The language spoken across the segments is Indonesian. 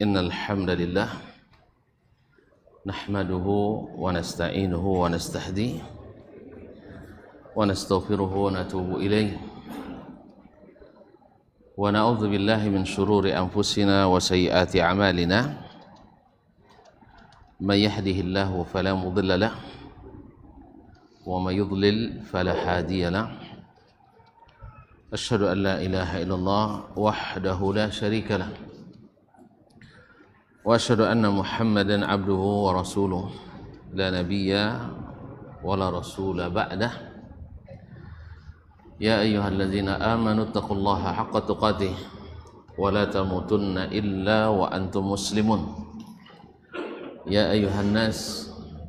إن الحمد لله نحمده ونستعينه ونستهديه ونستغفره ونتوب إليه ونعوذ بالله من شرور أنفسنا وسيئات أعمالنا من يهده الله فلا مضل له ومن يضلل فلا هادي له أشهد أن لا إله إلا الله وحده لا شريك له وأشهد أن محمدا عبده ورسوله لا نبي ولا رسول بعده يا أيها الذين آمنوا اتقوا الله حق تقاته ولا تموتن إلا وأنتم مسلمون يا أيها الناس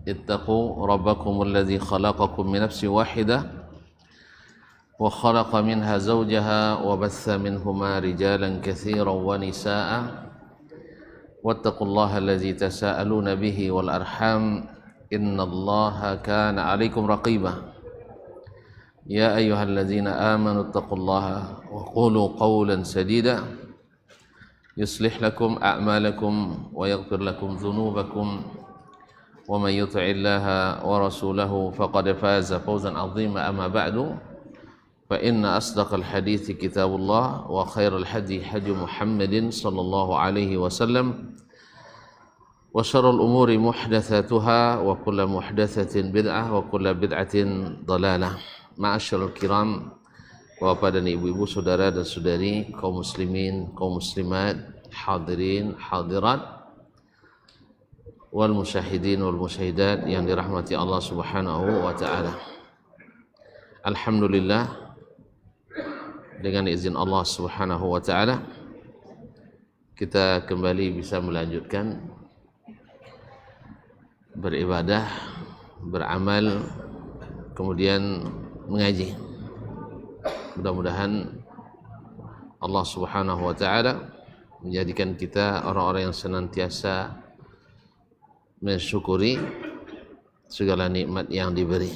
اتقوا ربكم الذي خلقكم من نفس واحدة وخلق منها زوجها وبث منهما رجالا كثيرا ونساء واتقوا الله الذي تساءلون به والأرحام إن الله كان عليكم رقيبا يا أيها الذين آمنوا اتقوا الله وقولوا قولا سديدا يصلح لكم أعمالكم ويغفر لكم ذنوبكم ومن يطع الله ورسوله فقد فاز فوزا عظيما أما بعد فإن أصدق الحديث كتاب الله وخير الهدي هدي محمد صلى الله عليه وسلم وشر الأمور محدثاتها وكل محدثة بدعة وكل بدعة ضلالة. Ma'asyiral kiram, Bapak dan Ibu-ibu, saudara dan saudari, kaum muslimin, kaum muslimat, hadirin, hadirat, wal musyahidin wal musyahidat yang dirahmati Allah Subhanahu wa taala. Alhamdulillah, dengan izin Allah Subhanahu wa taala kita kembali bisa melanjutkan beribadah, beramal, kemudian mengaji. Mudah-mudahan Allah Subhanahu wa taala menjadikan kita orang-orang yang senantiasa mensyukuri segala nikmat yang diberi,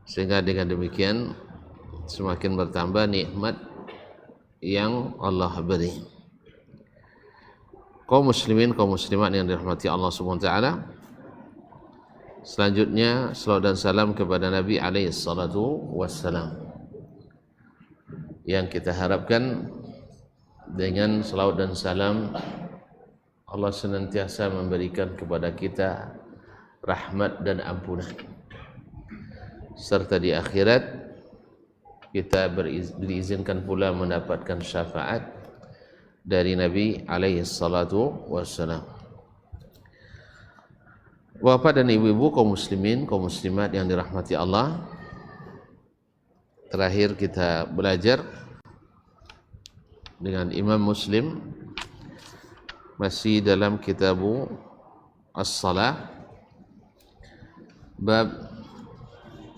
sehingga dengan demikian semakin bertambah nikmat yang Allah beri. Kaum muslimin, kaum muslimat yang dirahmati Allah Subhanahu wa taala, selanjutnya salawat dan salam kepada Nabi alaihi salatu wassalam, yang kita harapkan dengan salawat dan salam Allah senantiasa memberikan kepada kita rahmat dan ampunan, serta di akhirat kita diizinkan pula mendapatkan syafaat dari Nabi alaihi salatu wassalam. Bapak dan ibu-ibu, kaum muslimin, kaum muslimat yang dirahmati Allah, terakhir kita belajar dengan Imam Muslim masih dalam kitabu As-Salah, bab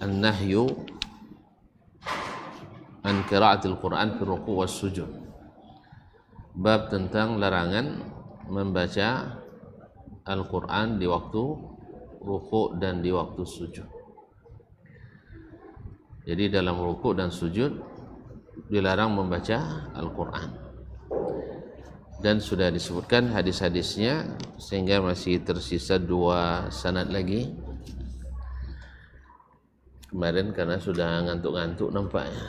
An-Nahyu an qiraatil Quran fi ruku' was sujud, bab tentang larangan membaca Al-Quran di waktu ruku' dan di waktu sujud. Jadi dalam ruku' dan sujud dilarang membaca Al-Quran, dan sudah disebutkan hadis-hadisnya, sehingga masih tersisa 2 sanad lagi kemarin karena sudah ngantuk-ngantuk nampaknya.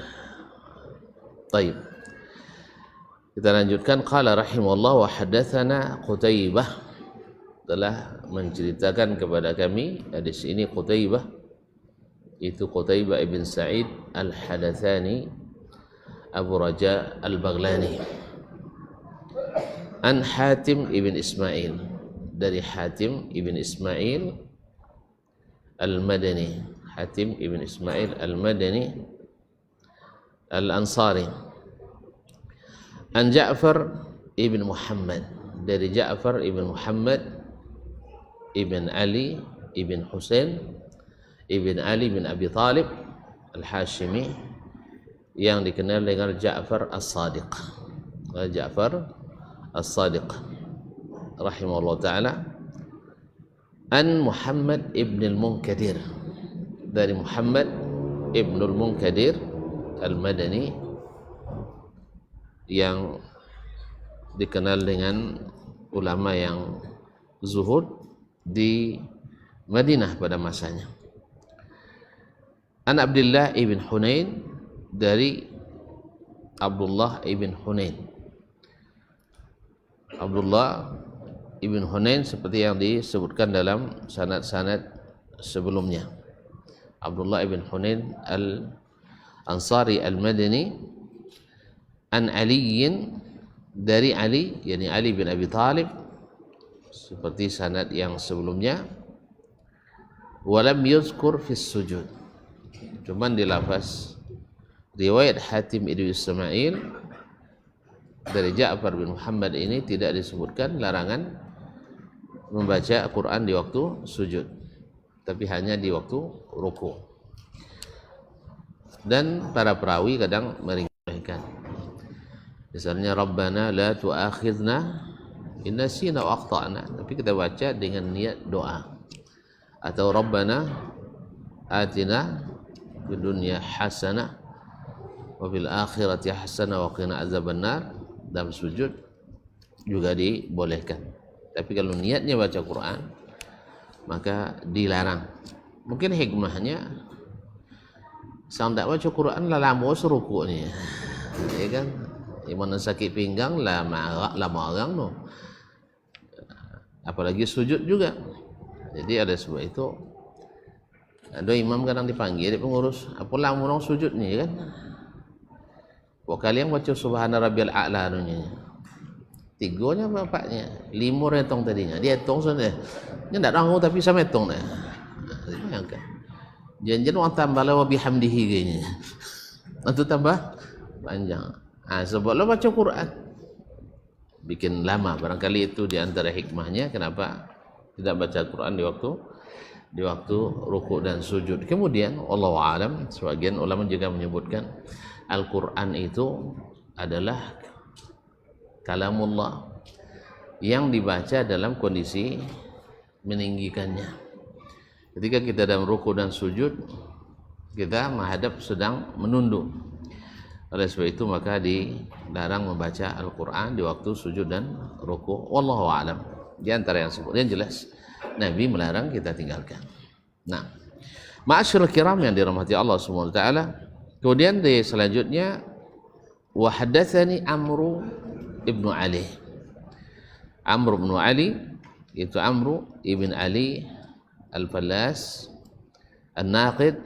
Baik, kita lanjutkan. Qala rahimahullah wa haddatsana Qutaibah, telah menceritakan kepada kami hadis ini Qutaibah, itu Qutaibah ibn Sa'id al-Hadatsani Abu Raja al-Baghlani, an Hatim ibn Ismail, dari Hatim ibn Ismail al-Madani, Hatim ibn Ismail al-Madani al-Ansari, an Ja'far ibn Muhammad, dari Ja'far ibn Muhammad ibn Ali ibn Husain ibn Ali bin Abi Talib al-Hashimi, yang dikenal dengan Ja'far as-Sadiq, Ja'far as-Sadiq rahimahullah ta'ala, an Muhammad ibn al-Munkadir, dari Muhammad ibn al-Munkadir al-Madani, yang dikenal dengan ulama yang zuhud di Madinah pada masanya. An Abdullah ibn Hunain, dari Abdullah ibn Hunain. Abdullah ibn Hunain seperti yang disebutkan dalam sanad-sanad sebelumnya. Abdullah ibn Hunain al-Ansari al-Madani, an Aliyin, dari Ali, yakni Ali bin Abi Thalib, seperti sanad yang sebelumnya. Walam yuzkur fis sujud, cuman dilafaz riwayat Hatim ibn Ismail dari Ja'far bin Muhammad ini tidak disebutkan larangan membaca Al-Quran di waktu sujud, tapi hanya di waktu ruku. Dan para perawi kadang meringankan, misalnya Rabbana la tu'akhidna in nasina wa akhtana, tapi kita baca dengan niat doa. Atau Rabbana atina fid dunya hasanah wa fil akhirati hasanah wa qina azabannar, dalam sujud juga dibolehkan. Tapi kalau niatnya baca Quran maka dilarang. Mungkin hikmahnya sang tak baca Quran lah lama seruku ni, ya kan? Mana sakit pinggang lama orang no, apalagi sujud juga. Jadi ada sebab itu ada imam kadang dipanggil, dia pengurus apa lama orang sujud ni kan. Kalian baca subhana rabbiyal a'la dunia. Tiganya bapaknya, 5 retong tadinya. Dia hitung sana. Dia tak tahu tapi sama hitung dah. Bayangkan. Janjian orang tambah lah wa bihamdihi gini. Itu tambah panjang. Sebab lo baca Quran bikin lama, barangkali itu di antara hikmahnya kenapa tidak baca Quran di waktu rukuk dan sujud. Kemudian wallahu alam, sebagian ulama juga menyebutkan Al-Quran itu adalah kalamullah yang dibaca dalam kondisi meninggikannya. Ketika kita dalam rukuk dan sujud, kita menghadap sedang menunduk. Oleh sebab itu maka dilarang membaca Al-Quran di waktu sujud dan rukuk. Wallahu a'lam. Di antara yang sebut yang jelas Nabi melarang, kita tinggalkan. Nah, ma'asyiral kiram yang dirahmati Allah Subhanahu wa taala. Kemudian di selanjutnya wa haddatsani Amru ibnu Ali. Amr ibn Ali, itu Amru ibn Ali Al-Fallas An-Naqid,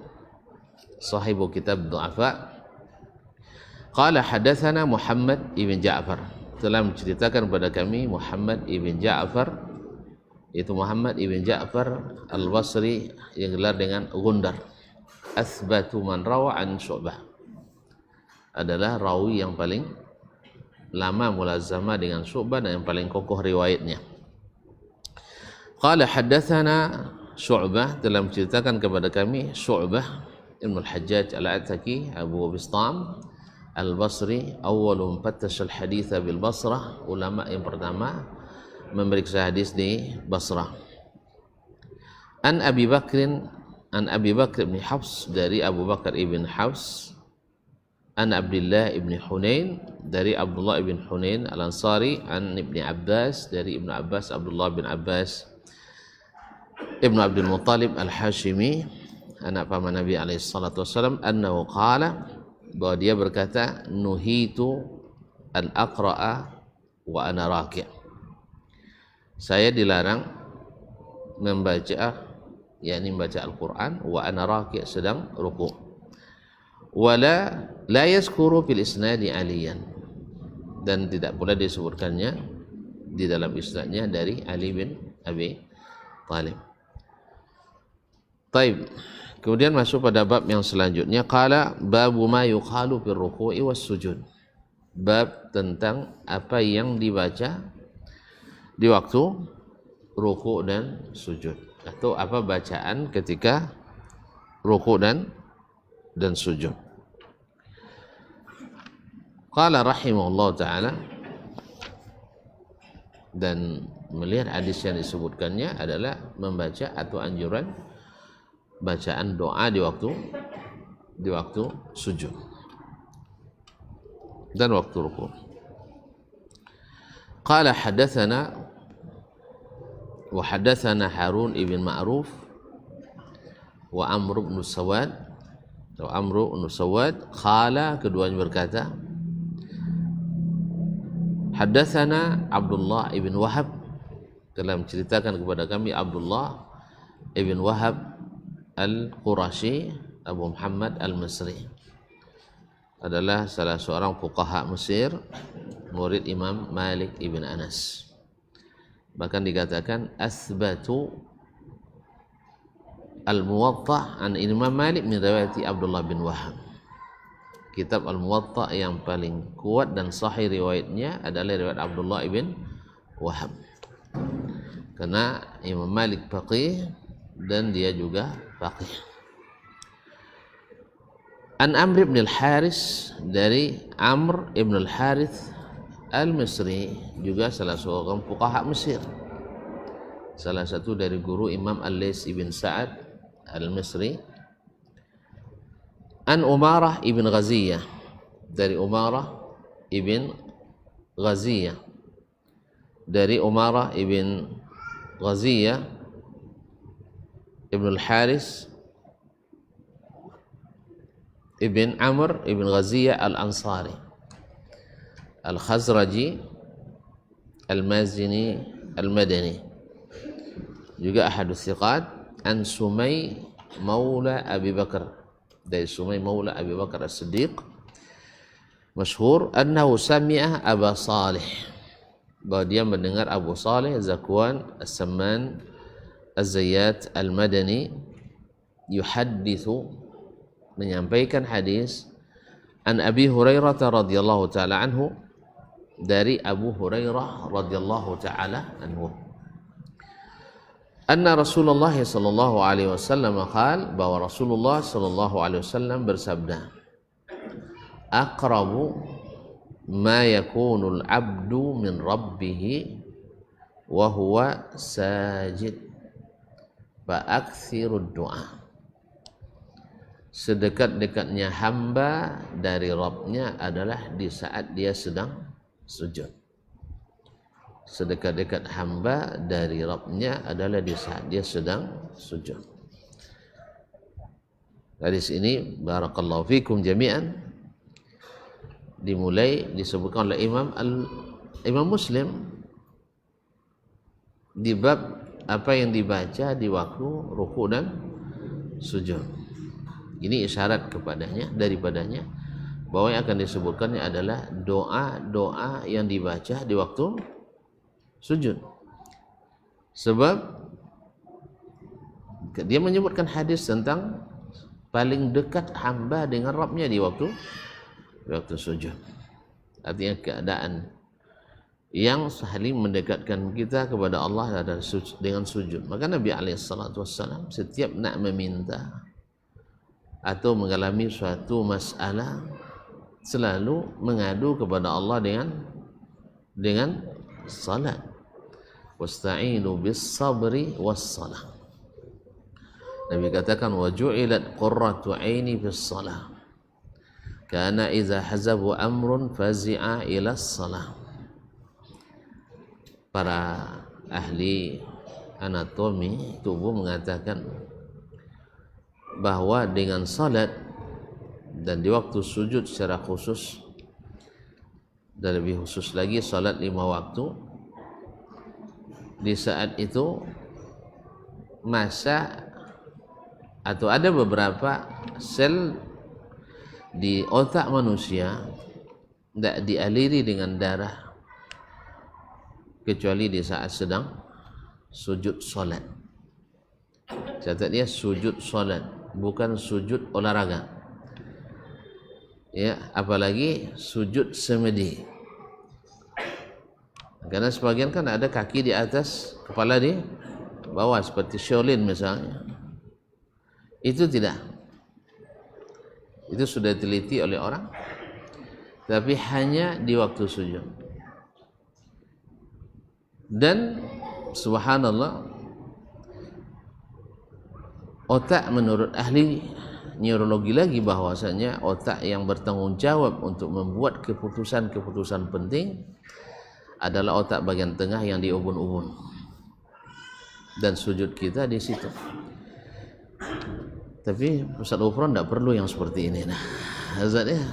sahibu kitab Du'afa. Qala hadatsana Muhammad ibn Ja'far, telah menceritakan kepada kami Muhammad ibn Ja'far, itu Muhammad ibn Ja'far Al-Basri yang gelar dengan Gundar. Athbatu man rawa an Syu'bah, adalah rawi yang paling lama mulazamah dengan Syu'bah dan yang paling kokoh riwayatnya. Qala haddatsana Syu'bah, telah menceritakan kepada kami Syu'bah Ibn al-Hajjaj al-Ataki Abu Bistam Al-Basri, awwalu mufattish al-hadits bil Basrah, ulama yang pertama memeriksa hadis di Basrah. An Abi Bakrin, an Abi Bakr ibn Hafs, dari Abu Bakar ibn Hafs. An Abdullah ibn Hunain, dari Abdullah ibn Hunain Al-Ansari. An Ibni Abbas, dari Ibnu Abbas, Abdullah bin Abbas Ibnu Abdul Muttalib Al-Hashimi, anak paman Nabi alaihi salatu wasallam, annahu qala, bahwa dia berkata, nuhitu an aqra'a wa ana raki', saya dilarang membaca, yakni membaca Al-Quran, wa ana raki', sedang ruku'. Wala la yazkuru fil isnadi aliyan, dan tidak pula disebutkannya di dalam isnadnya dari Ali bin Abi Thalib. Taib. Kemudian masuk pada bab yang selanjutnya, qala babu ma yuqalu fil ruku'i was sujud, bab tentang apa yang dibaca di waktu ruku' dan sujud, atau apa bacaan ketika ruku' dan sujud. Qala rahimahullah ta'ala, dan melihat hadis yang disebutkannya adalah membaca atau anjuran bacaan doa di waktu sujud dan waktu ruku'. qala hadatsana wa hadatsana Harun ibn Ma'ruf wa Amr ibn Sawad qala, keduanya berkata, hadatsana Abdullah ibn Wahab, telah menceritakan kepada kami Abdullah ibn Wahab al-Qurashi Abu Muhammad al-Misri, adalah salah seorang fuqaha Mesir, murid Imam Malik ibn Anas. Bahkan dikatakan asbatu al-Muwatta' an Imam Malik min riwayati Abdullah bin Wahab. Kitab al-Muwatta' yang paling kuat dan sahih riwayatnya adalah riwayat Abdullah ibn Wahab, karena Imam Malik faqih dan dia juga faqih. An Amr ibn al-Haris, dari Amr ibn al-Harith al-Misri, juga salah seorang fuqaha Mesir, salah satu dari guru Imam Al-Laits ibn Sa'ad al-Misri. An Umarah ibn Ghaziyah, dari Umarah ibn Ghaziyah, dari Umarah ibn Ghaziyah ibn al-Haris ibn Amr ibn Ghaziyah al-Ansari al-Khazraji al-Mazini al-Madani, juga ahadus thiqat. An Sumay maula Abi Bakar, dari Sumay maula Abi Bakar as-Siddiq, masyhur annahu sami'a Aba Salih, bahwa dia mendengar Abu Salih Zakwan as-Samman az-Zayyat al-Madani yuhaddithu, menyampaikan hadis, an Abi Hurairah radhiyallahu taala anhu, dari Abu Hurairah radhiyallahu taala anhu, anna Rasulullah sallallahu alaihi wasallam qala, bahwa Rasulullah sallallahu alaihi wasallam bersabda, aqrabu ma yakunul abdu min rabbih wa huwa sajid fa aktsirud du'a. Sedekat-dekatnya hamba dari Rabbnya adalah di saat dia sedang sujud. Sedekat-dekat hamba dari Rabbnya adalah di saat dia sedang sujud. Dari sini barakallahu fikum jami'an, dimulai disebutkan oleh Imam Muslim di bab apa yang dibaca di waktu ruku dan sujud. Ini isyarat kepadanya, daripadanya, bahwa yang akan disebutkannya adalah doa-doa yang dibaca di waktu sujud. Sebab dia menyebutkan hadis tentang paling dekat hamba dengan Rabbnya di waktu sujud. Artinya keadaan yang saling mendekatkan kita kepada Allah adalah dengan sujud. Maka Nabi SAW setiap nak meminta atau mengalami suatu masalah selalu mengadu kepada Allah dengan salat. Wasta'inu bis sabri was salah. Nabi katakan, wa ju'ilat qurratu aini bis salah. Kana idza hazabu amrun fazi'a ila salah. Para ahli anatomi tubuh mengatakan bahwa dengan salat dan di waktu sujud secara khusus, dan lebih khusus lagi salat 5 waktu, di saat itu masa atau ada beberapa sel di otak manusia tidak dialiri dengan darah kecuali di saat sedang sujud salat. Catat dia, sujud salat, bukan sujud olahraga. Ya, apalagi sujud semedi. Karena sebagian kan ada kaki di atas, kepala di bawah, seperti Shaolin misalnya. Itu tidak. Itu sudah diteliti oleh orang, tapi hanya di waktu sujud. Dan subhanallah, otak menurut ahli neurologi lagi bahwasanya otak yang bertanggung jawab untuk membuat keputusan-keputusan penting adalah otak bagian tengah yang di ubun-ubun, dan sujud kita di situ. Tapi Ustaz Ufron tidak perlu yang seperti ini. Nah, Ustaz ya,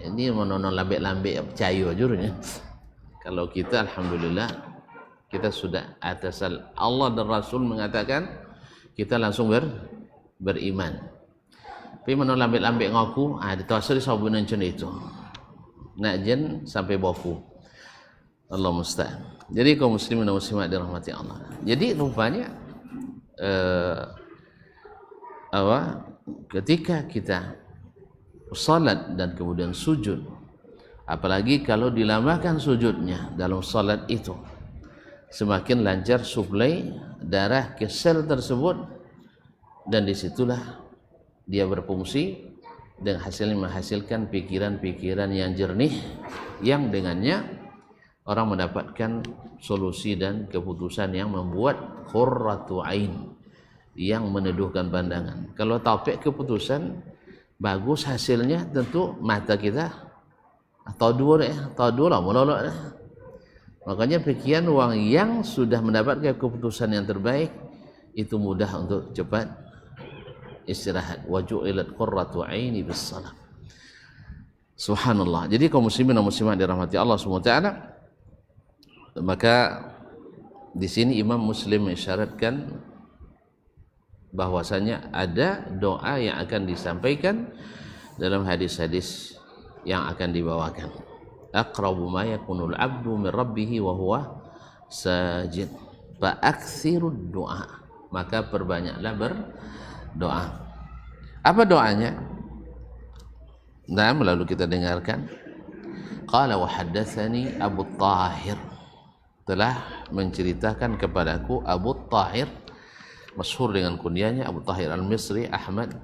ini menonton lambek-lambek percaya jurnya. Kalau kita alhamdulillah kita sudah atas Allah dan Rasul mengatakan, kita langsung beriman. Tapi menonton lambek-lambek ngaku, ditawassul sabun encen itu. Nak jen sampai bofu. Allah musta'an. Jadi kaum muslimin dan muslimat dirahmati Allah. Jadi rupanya ketika kita salat dan kemudian sujud, apalagi kalau dilamakan sujudnya dalam salat itu, semakin lancar suplai darah ke sel tersebut, dan disitulah dia berfungsi dan hasilnya menghasilkan pikiran-pikiran yang jernih, yang dengannya orang mendapatkan solusi dan keputusan yang membuat qurratu ain, yang meneduhkan pandangan. Kalau taufik keputusan bagus hasilnya, tentu mata kita atau dua lah melolok dah. Makanya pikiran orang yang sudah mendapatkan keputusan yang terbaik itu mudah untuk cepat istirahat. Wa ju'ilat qurratu aini bis salat. Subhanallah. Jadi kaum muslimin dan muslimat dirahmati Allah Subhanahu wa taala, maka di sini Imam Muslim mensyaratkan bahwasanya ada doa yang akan disampaikan dalam hadis-hadis yang akan dibawakan. Aqrabu ma yakunul abdu min rabbih wa huwa sajid fa aktsirud du'a, maka perbanyaklah berdoa. Apa doanya? Nah, lalu kita dengarkan. Qala wa haddatsani Abu Tahir, telah menceritakan kepadaku Abu Tahir, masyhur dengan kunyahnya Abu Tahir Al-Misri, Ahmad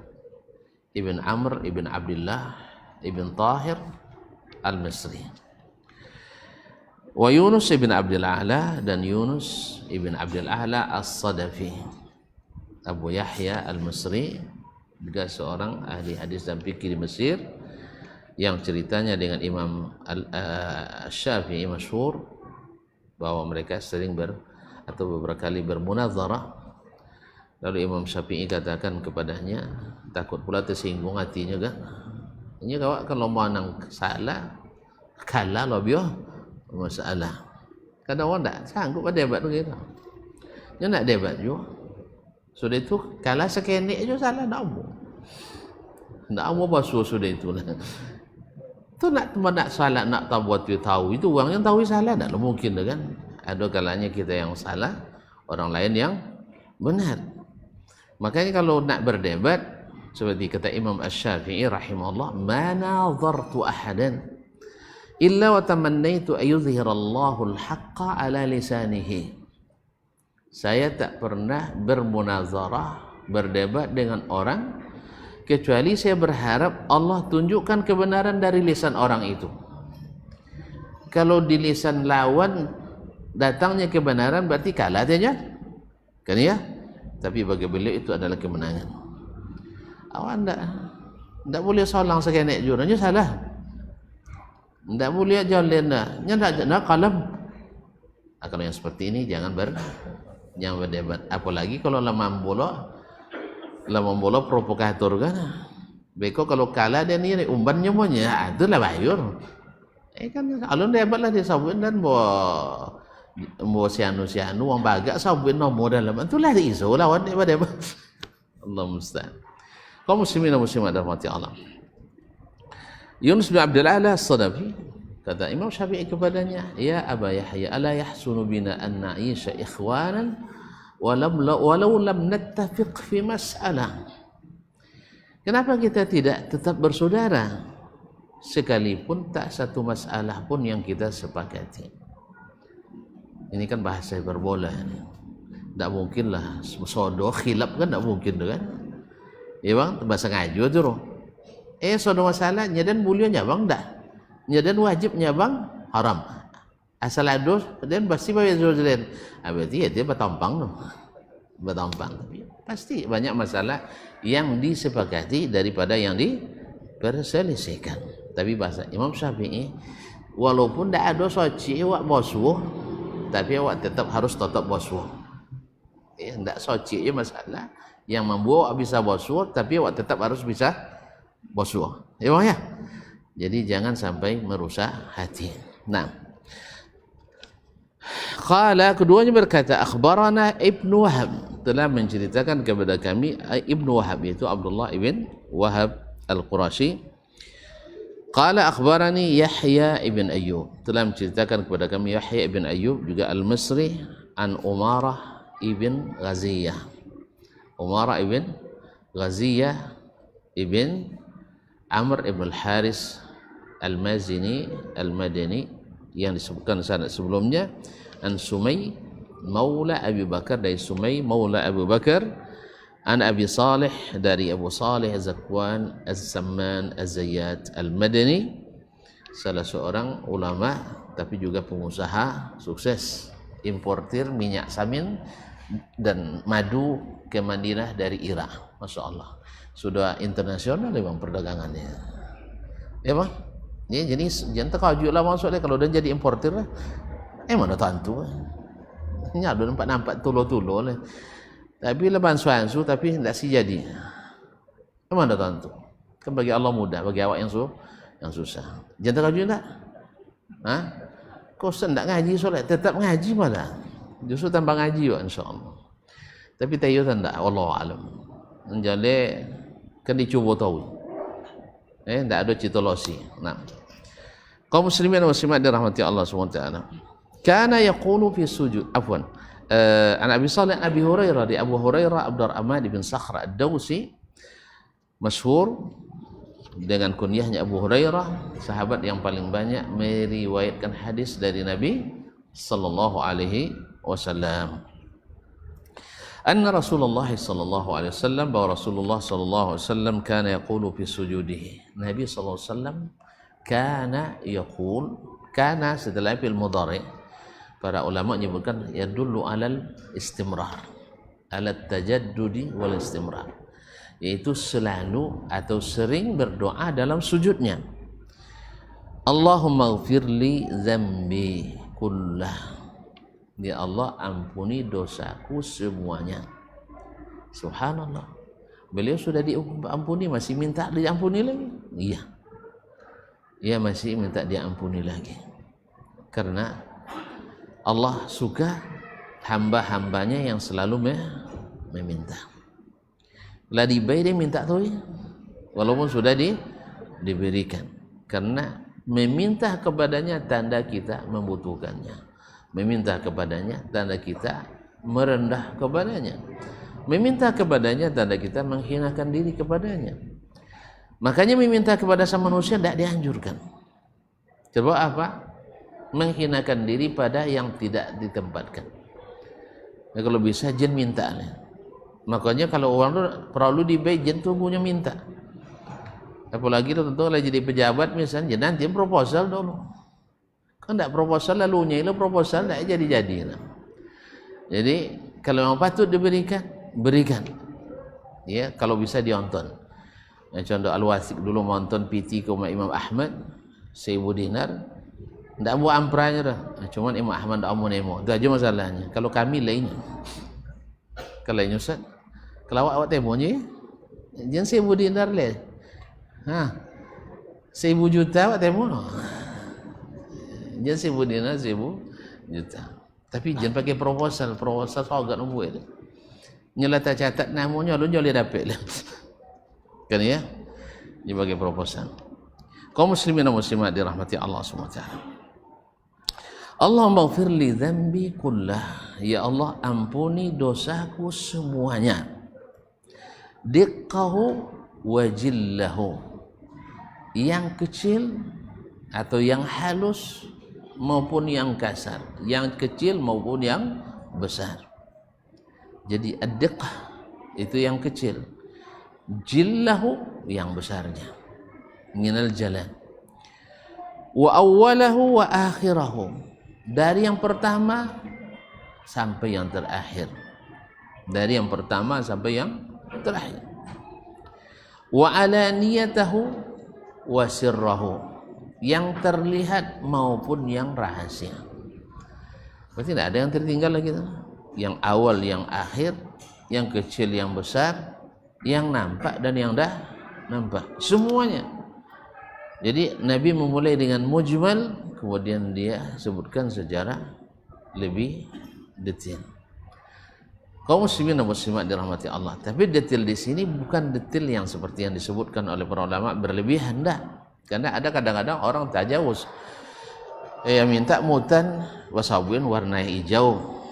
ibn Amr ibn Abdullah ibn Tahir Al-Misri. Wa Yunus ibn Abdul A'la, dan Yunus ibn Abdul A'la As-Sadafi. Abu Yahya Al-Misri juga seorang ahli hadis dan fikih di Mesir, yang ceritanya dengan Imam Syafi'i masyhur bahwa mereka sering atau beberapa kali bermunazarah. Lalu Imam Syafi'i katakan kepadanya, takut pula tersinggung hatinya kan, ini kawak kalau mau nang salah kalah lo bio masalah. Kadang orang tak sanggup pada debat begitu. Dia nak debat juga. Sudah itu kalah sekenik aja salah tak mau. Tak mau basuh sudah itulah. Tu nak salah, nak tahu buat dia tahu, itu orang yang tahu salah tak mungkin kan. Ada kalanya kita yang salah, orang lain yang benar. Makanya kalau nak berdebat, seperti kata Imam Asy-Syafi'i rahimahullah, ma nazartu ahadan illa wa tamannaitu ayuzhira Allahu al-haqqa ala lisanihi. Saya tak pernah bermunazarah, berdebat dengan orang, kecuali saya berharap Allah tunjukkan kebenaran dari lisan orang itu. Kalau di lisan lawan datangnya kebenaran, berarti kalah dia kan ya? Tapi bagi beliau itu adalah kemenangan. Awak tidak boleh solang sekenek juga, nya salah. Tidak boleh jalan nya kalam. Kalau yang seperti ini jangan berdebat. Apalagi kalau lamam bola provokator kan. Beko kalau kalah dia ni umban nyomonya, itulah bayur. Kan alun debat lah dia sabun dan bawa sianu orang bagak sabun nomor dalam itulah isu lawan dia debat. Allah musta'an. Kaum muslimin dan muslimat rahmati Allah. Yunus bin Abdul A'la As-Sadafi, kata Imam Syafi'i kepadanya, ya Aba Yahya, ala yahsunu bina an na'isha ikhwanan walau lam nattafiq fi mas'alah. Kenapa kita tidak tetap bersaudara sekalipun tak satu masalah pun yang kita sepakati? Ini kan bahasa hiperbola. Tak mungkinlah sodo khilaf kan, tak mungkin kan? Ya bang, bahasa ngaju tu roh. Sodo masalah nyadan mulia bang dah. Nyadan wajibnya bang haram. Asal ada dan pasti bayar zulen. Berarti ya dia bertampang tu. Bertampang. Tapi pasti banyak masalah yang disepakati daripada yang diperselisihkan. Tapi bahasa Imam Syafi'i walaupun tidak ada soci awak basuh, tapi awak tetap harus basuh. Tidak soci je masalah, yang membuat awak bisa basuh, tapi awak tetap harus bisa basuh. Ya bang ya. Jadi jangan sampai merusak hati. Nah, qala, keduanya berkata, akhbarana Ibnu Wahab, telah menceritakan kepada kami Ibnu Wahab, yaitu Abdullah ibn Wahab al-Qurashi. Qala akhbarani Yahya ibn Ayyub, telah menceritakan kepada kami Yahya ibn Ayyub juga al-Misri, an Umarah ibn Ghaziyah. Umarah ibn Ghaziyah ibn Amr ibn al-Haris al-Mazini al-Madani, yang disebutkan sanad sebelumnya, an Sumay maula Abu Bakar, dari Sumay maula Abu Bakar, an Abi Salih, dari Abu Salih Zakwan Az-Samman Az-Zayyat Al-Madani, salah seorang ulama tapi juga pengusaha sukses, importir minyak samin dan madu ke Madinah dari Irak. Masya Allah, sudah internasional memang perdagangannya, ya bang. Ya, jadi jangan terkejut lah maksudnya kalau dia jadi importir lah. Mana tentu ini ada nampak tulo lah, tapi leban suansu tapi tidak si jadi. Mana tentu kan bagi Allah mudah, bagi awak yang susah. Jangan terkejut tak? Kau tidak ngaji solat, tetap ngaji malah, justru tambah ngaji ya insyaAllah. Tapi tahu tak? Wallahu alam. Menjadi kan dicoba tahu. Tidak ada citolosi. Nah, kaum muslimin dan muslimat dirahmati Allah SWT. Kana yaqulu fi sujud, afwan. An Abi Salih Abi Hurairah, di Abu Hurairah Abdurrahman bin Sakhr Ad-Dawsi, masyhur dengan kunyahnya Abu Hurairah, sahabat yang paling banyak meriwayatkan hadis dari Nabi sallallahu alaihi wasallam. Anna Rasulullah sallallahu alaihi wasallam, bahwa Rasulullah sallallahu alaihi wasallam kana yaqulu fi sujudihi. Nabi sallallahu alaihi wasallam kana yaqul, kana setelah fi'il mudhari, para ulama menyebutkan yadullu alal istimrar, alat tajaddudi wal istimrar, yaitu selalu atau sering berdoa dalam sujudnya. Allahumma ighfirli dzambi kullah, ya Allah ampuni dosaku semuanya. Subhanallah, beliau sudah diampuni masih minta diampuni lagi. Iya, masih minta diampuni lagi, karena Allah suka hamba-hambanya yang selalu meminta. Lah dibayar dia minta tuh, walaupun sudah diberikan, karena meminta kepadanya tanda kita membutuhkannya. Meminta kepadanya tanda kita merendah kepadanya. Meminta kepadanya tanda kita menghinakan diri kepadanya. Makanya meminta kepada sama manusia tidak dianjurkan. Coba apa? Menghinakan diri pada yang tidak ditempatkan. Nah, kalau bisa jen minta. Makanya kalau orang itu perlu dibayar, jen tuh punya minta. Apalagi itu tentu kalau jadi pejabat misalnya, nanti proposal dulu. Kan tidak proposal lalunya itu proposal tidak jadi. Jadi kalau memang patut diberikan, berikan. Ya, kalau bisa dionton. Ya, contoh Al-Wasik dulu nonton PT ke Imam Ahmad 1000 dinar, tidak buat ampranya dah. Cuma Imam Ahmad tidak mau nemo. Itu aja masalahnya. Kalau kami lainnya, kalau lainnya Ustaz, kalau awak temonya, jangan 1000 dinar le. 1000 juta awak temo. Jangan 1000 dinar, 1000 juta. Tapi jangan pakai proposal sogat nombor itu. Nyelata catat namanya lu joleh dapat lah. Kan ya? Dia pakai proposal. Kaum muslimin dan muslimat dirahmati Allah SWT. Allahumma ighfir li dzambi kullah, ya Allah ampuni dosaku semuanya. Diqqahu wa jillahu, yang kecil atau yang halus maupun yang kasar, yang kecil maupun yang besar. Jadi ad-diqqah itu yang kecil, jillahu yang besarnya, minal jalan, wa awwalahu wa akhirahu, dari yang pertama sampai yang terakhir, dari yang pertama sampai yang terakhir, wa alaniyatahu wa sirrahu, yang terlihat maupun yang rahasia. Berarti tidak ada yang tertinggal lagi tuh. Yang awal, yang akhir, yang kecil, yang besar, yang nampak dan yang dah nampak, semuanya. Jadi Nabi memulai dengan mujmal, kemudian dia sebutkan secara lebih detail. Kaum muslimin dan muslimat dirahmati Allah. Tapi detail di sini bukan detail yang seperti yang disebutkan oleh para ulama berlebihan, enggak. Karena ada kadang-kadang orang tajawuz. Minta mutan wasabun warna hijau.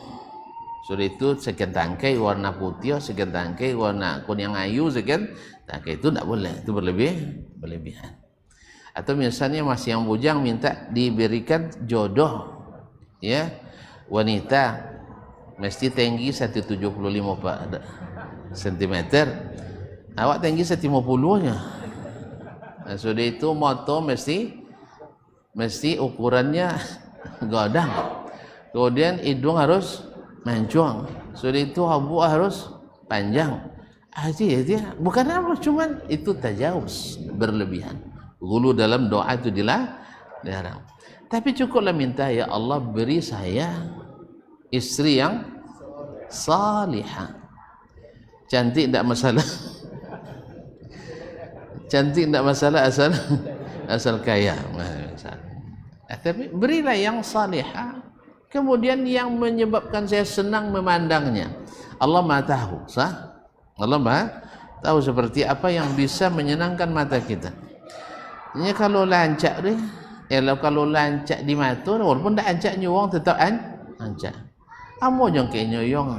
Sudah itu sekian tangkai warna putih, sekian tangkai warna kuning ayu, sekian tangkai, itu enggak boleh. Itu berlebihan. Atau misalnya masih yang bujang minta diberikan jodoh, ya, wanita mesti tinggi 175 cm, awak tinggi 150 nya. Nah, sudah itu moto mesti ukurannya godang, kemudian hidung harus mancung, sudah itu habu harus panjang. Dia bukan apa, cuman itu tajawuz, berlebihan. Gulu dalam doa itu dilarang. Tapi cukuplah minta, ya Allah beri saya istri yang salihah. Cantik tidak masalah. Cantik tidak masalah asal kaya. Tapi berilah yang salihah, kemudian yang menyebabkan saya senang memandangnya. Allah Maha tahu, sah? Allah Maha tahu seperti apa yang bisa menyenangkan mata kita. Ini kalau lancak deh, kalau lancak di mata, walaupun tak ancak nyuwang tetap ancak. Amo jong ke nyoyong.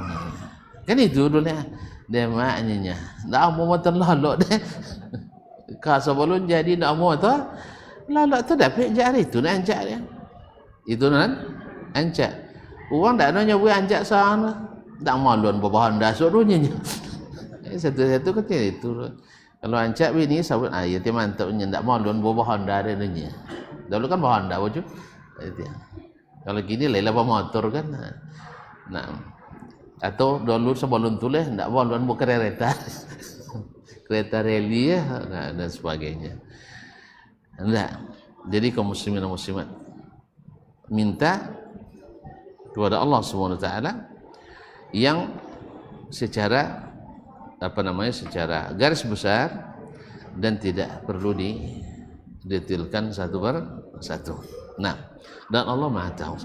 Kan itu dulu ya. Dia maknanya. Ndak amo matan lalok deh. Ka sebelum jadi ndak amo tu lalok tu dapat jari itu nak ancak dia. Itu nan ancak. Uang ndak ada nyobu ancak sana. Ndak maluan babahan dasuk dunia. Satu-satu kecil itu. Kalau ancak bini sabut ayat dia mantapnya ndak maluan babahan dari dunia. Dulu kan bahan dah wujud. Kalau gini lelah motor kan. Nah, atau dulu sebelum tulis ndak boleh buka kereta, kereta reli ya, nah, dan sebagainya. Enggak. Jadi kaum muslimin dan muslimat minta kepada Allah Subhanahu wa taala yang secara secara garis besar dan tidak perlu didetailkan satu per satu. Nah, dan Allah Maha tahu.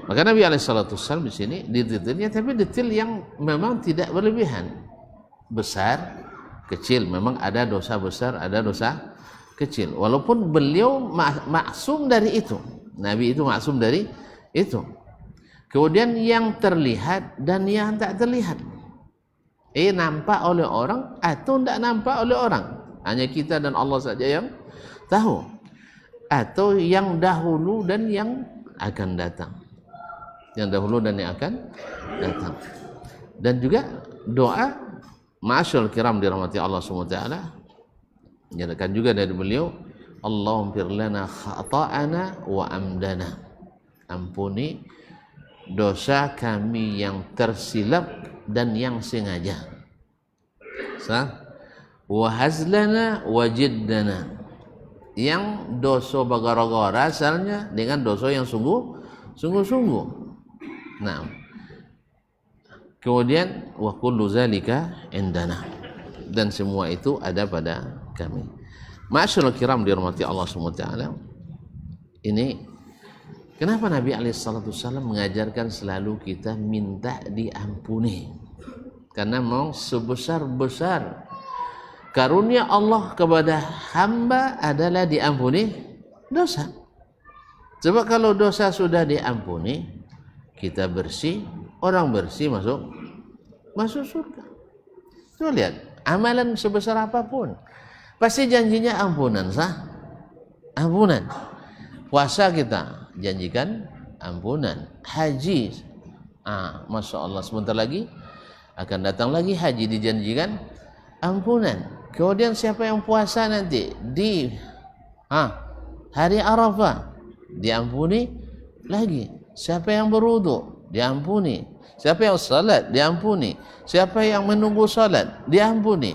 Maka Nabi SAW di sini detailnya, tapi detail yang memang tidak berlebihan, besar, kecil. Memang ada dosa besar, ada dosa kecil. Walaupun beliau maksum dari itu, Nabi itu maksum dari itu. Kemudian yang terlihat dan yang tak terlihat, nampak oleh orang atau tidak nampak oleh orang, hanya kita dan Allah saja yang tahu. Atau yang dahulu dan yang akan datang. Yang dahulu dan yang akan datang. Dan juga doa ma'asyarul kiram dirahmati Allah SWT, menyatakan juga dari beliau, Allahumma fir lana khata'ana wa amdana. Ampuni dosa kami yang tersilap dan yang sengaja. Wa hazlana wa jiddana. Yang dosa bagara-gara asalnya dengan dosa yang sungguh-sungguh. Nah, kemudian wa kullu zalika indana, dan semua itu ada pada kami. Ma'asyiral kiram dirahmati Allah SWT. Ini kenapa Nabi SAW mengajarkan selalu kita minta diampuni? Karena mau sebesar-besar karunia Allah kepada hamba adalah diampuni dosa. Sebab kalau dosa sudah diampuni, kita bersih, orang bersih masuk surga. Coba lihat, amalan sebesar apapun pasti janjinya ampunan, sah? Ampunan. Puasa kita janjikan ampunan. Haji, Masya Allah, sebentar lagi akan datang lagi haji, dijanjikan ampunan. Kemudian siapa yang puasa nanti di hari Arafah, diampuni lagi. Siapa yang berwudu, diampuni. Siapa yang salat, diampuni. Siapa yang menunggu salat, diampuni.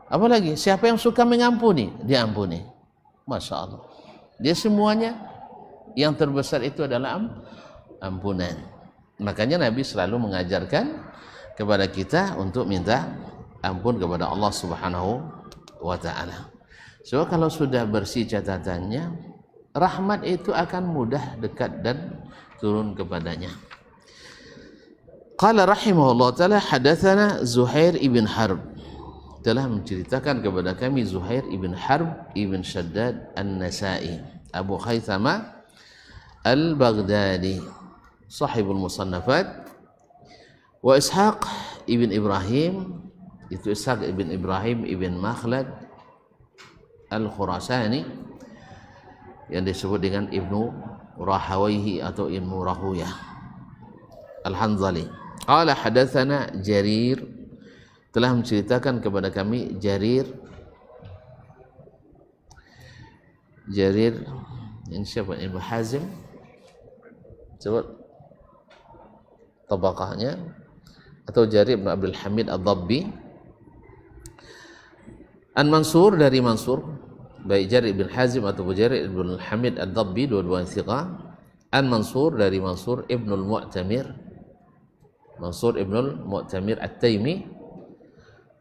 Apalagi siapa yang suka mengampuni, diampuni. Masya Allah. Dia semuanya yang terbesar itu adalah ampunan. Makanya Nabi selalu mengajarkan kepada kita untuk minta ampun kepada Allah Subhanahu wa taala. So kalau sudah bersih catatannya, rahmat itu akan mudah dekat dan turun kepadanya. Qala rahimahullah taala hadatsana Zuhair ibn Harb, telah menceritakan kepada kami Zuhair ibn Harb ibn Shaddad An-Nasa'i Abu Khaythama Al-Baghdadi sahibul musannafat, wa Ishaq ibn Ibrahim, itu Ishaq ibn Ibrahim ibn Makhlad Al-Khurasani yang disebut dengan Ibnu Rahawayhi atau Ibnu Rahuyah Al-Hanzali. Qala hadatsana Jarir, telah menceritakan kepada kami Jarir ini siapa? Ibnu Hazim, coba tabaqahnya, atau Jarir bin Abdul Hamid Ad-Dabbi. An Mansur, dari Mansur, baik Jarir bin Hazim atau Jarir bin Hamid Ad-Dabbi, dua-duanya thiqah. An Mansur, dari Mansur Ibnul Mu'tamir, Mansur Ibnul Mu'tamir At-Taimi.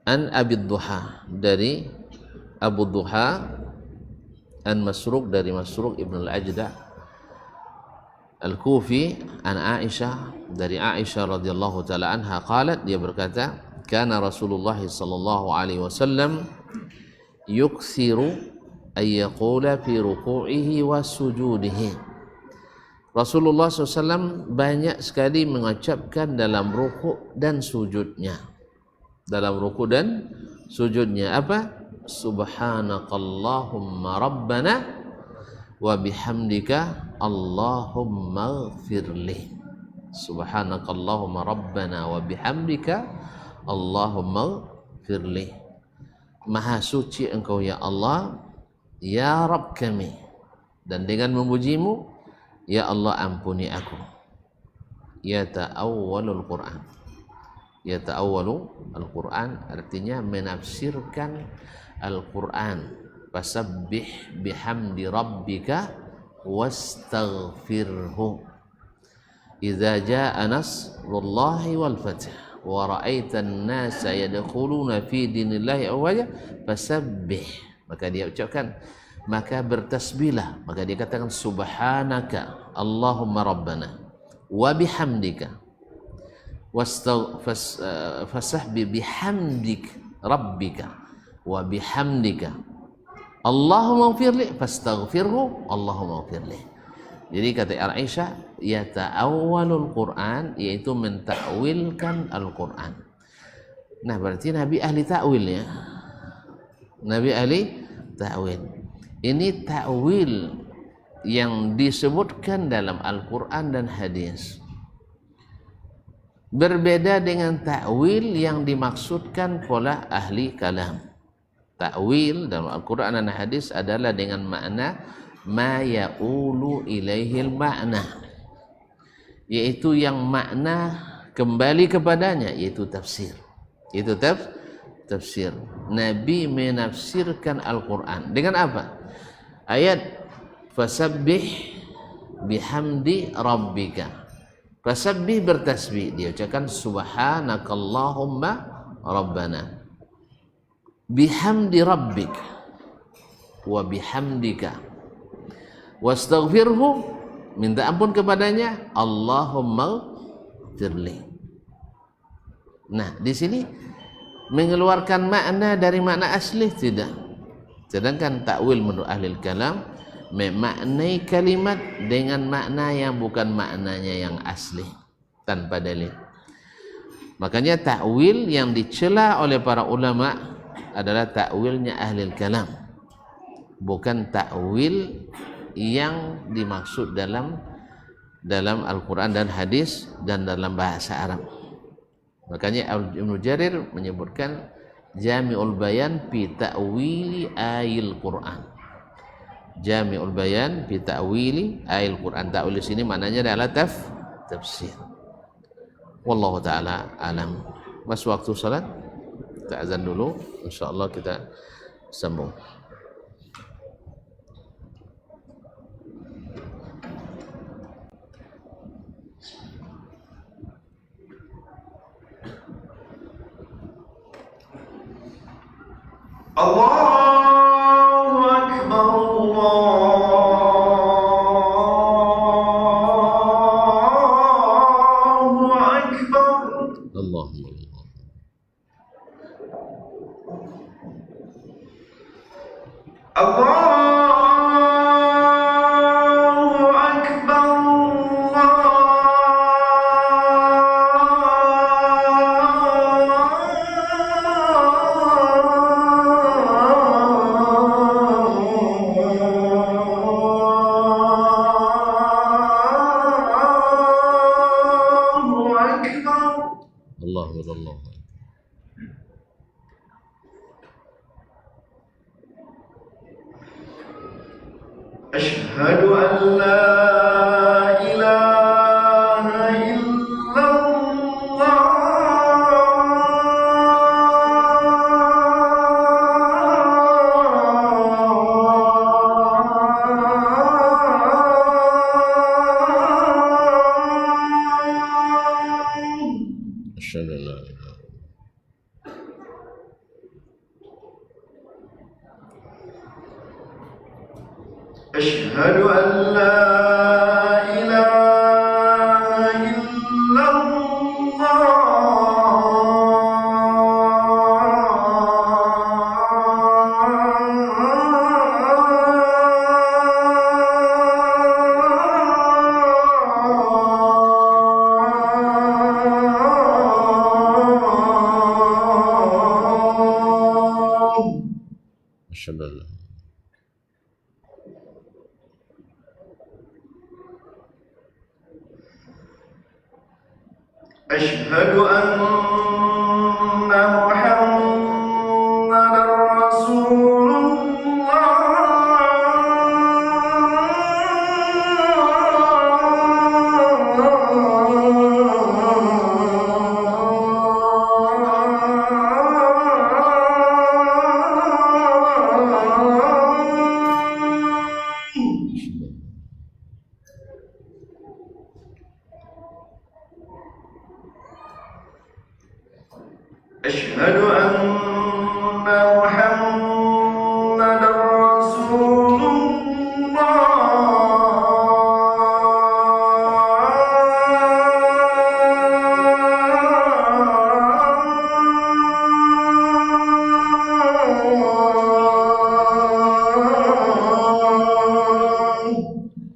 An Abi Duha, dari Abu Duha. An Masruq, dari Masruq Ibnul Ajda Al-Kufi. An Aisyah, dari Aisyah radhiyallahu taala anha qalat, dia berkata, kana Rasulullah sallallahu alaihi wasallam yuksiru ay yaqula fi ruku'ihi wa sujudihi. Rasulullah SAW banyak sekali mengucapkan dalam ruku' dan sujudnya. Dalam ruku' dan sujudnya apa? Subhanakallahumma rabbana wa bihamdika Allahumma ighfirli. Subhanakallahumma rabbana wa bihamdika Allahumma ighfirli. Maha suci engkau ya Allah, ya Rabb kami, dan dengan memujimu ya Allah ampuni aku. Ya ta'awwalul Quran, ya ta'awwalu al-Quran artinya menafsirkan Al-Quran. Fasabbih bihamdi rabbika wastaghfirhu idza jaa nasrullahi wal fath wa ra'aitan nasa yadkhuluna fi dinillahi awwaja fasabbih. Maka dia ucapkan, maka bertasbihlah, maka dia katakan subhanaka Allahumma rabbana wa bihamdika fasahbi bihamdik rabbika wa bihamdika Allahumma ighfirli fastaghfirhu Allahumma ighfirli. Jadi kata Aisyah, ya ta'awwalul Quran, yaitu mentakwilkan Al-Quran. Nah berarti Nabi ahli ta'wil ya, Nabi ahli ta'wil. Ini ta'wil yang disebutkan dalam Al-Quran dan hadis, berbeda dengan ta'wil yang dimaksudkan oleh ahli kalam. Ta'wil dalam Al-Quran dan hadis adalah dengan makna ma ya'ulu ilaihil makna, yaitu yang makna kembali kepadanya, yaitu tafsir. Itu tafsir. Nabi menafsirkan Al-Quran dengan apa? Ayat fasabbih bihamdi rabbika. Fasabbih bertasbih, dia ucapkan subhanakallahumma rabbana bihamdi rabbik wa bihamdika wastaghfirhu, minta ampun kepadanya Allahumma ighfirli. Nah di sini mengeluarkan makna dari makna asli tidak. Sedangkan takwil menurut ahli kalam memaknai kalimat dengan makna yang bukan maknanya yang asli tanpa dalil. Makanya takwil yang dicela oleh para ulama adalah takwilnya ahli kalam, bukan takwil yang dimaksud dalam Al-Quran dan hadis dan dalam bahasa Arab. Makanya Ibnu Jarir menyebutkan Jami'ul Bayan fi ta'wili ayil Quran. Jami'ul Bayan fi ta'wili ayil Quran. Ta'wil di sini maknanya adalah tafsir. Wallahu taala alam. Masuk waktu salat. Kita azan dulu, insyaallah kita sambung. Allahu Akbar, Allahu Akbar. Allahumma Allahu Akbar, Allahu Akbar. Allahumma أشهد أن لا إله إلا الله. أشهد أن لا إله أشهد أن لا إله إلا الله. أشهد أن لا أشهد أن محمدًا رسول الله. أشهد أن محمدًا رسول الله.